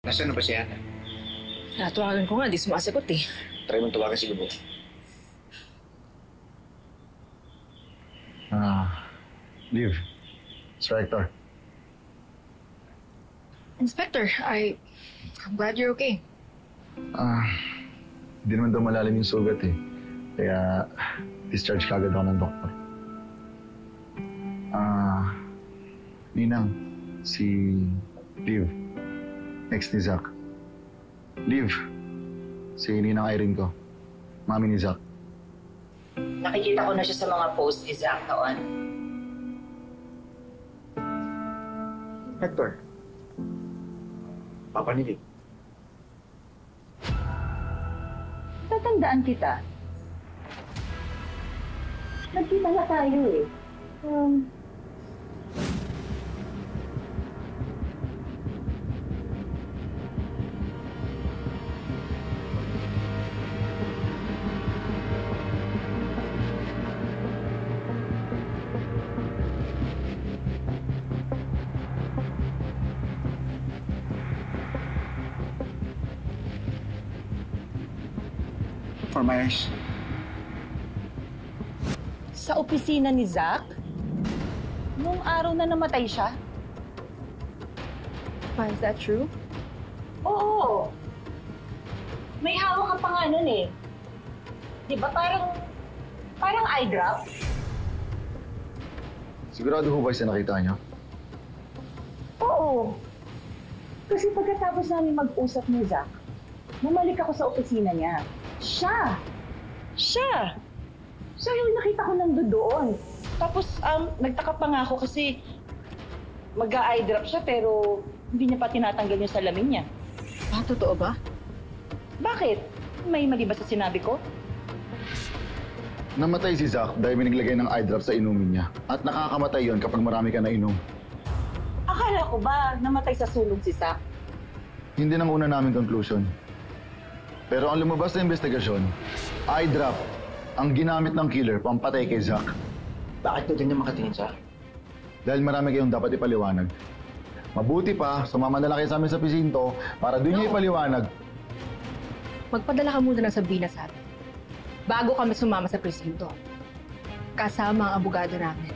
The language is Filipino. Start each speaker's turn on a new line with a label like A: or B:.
A: Nasaan na ba siya?
B: Natawagan ko nga, di sumasagot eh.
A: Try mong tawagan si Gubo.
C: Liv. Inspector.
B: Inspector, I'm glad you're okay.
C: Hindi naman daw malalim yung sugat eh. Kaya discharge kagad ako ng doktor. Ninang, si Liv. Ex ni Zach. Liv, si Ninang Irene ko. Mami ni Zach.
D: Nakikita ko na siya sa mga post ni Zach noon.
A: Hector. Papa ni Liv.
D: Tatandaan kita. Nagkita na tayo eh.
A: For Myers.
D: Sa opisina ni Zach? Nung araw na namatay siya?
B: Ma, is that true?
D: Oo. May hawak ka pa nga nun eh. Di ba parang eye drop?
C: Sigurado ho ba siya nakita niyo?
D: Oo. Kasi pagkatapos namin mag-usap ni Zach, bumalik ako sa opisina niya. Siya yung nakita ko nandoon. Tapos, nagtaka pa nga ako kasi mag-eye drop siya pero hindi niya pa tinatanggal yung salamin niya.
B: Totoo ba?
D: Bakit? May mali ba sa sinabi ko?
C: Namatay si Zach dahil may naglagay ng eye drop sa inumin niya. At nakakamatay yon kapag marami ka nainom.
D: Akala ko ba namatay sa sulong si Zach?
C: Hindi nang una namin conclusion. Pero ang lumabas na investigasyon, eye drop ang ginamit ng killer pampatay kay Zach.
A: Bakit doon niya makatingin sa?
C: Dahil marami kayong dapat ipaliwanag. Mabuti pa, sumama na lang kayo sa amin sa presinto para doon niya ipaliwanag.
B: Magpadala ka muna ng Sabrina sa atin. Bago kami sumama sa presinto. Kasama ang abogado namin.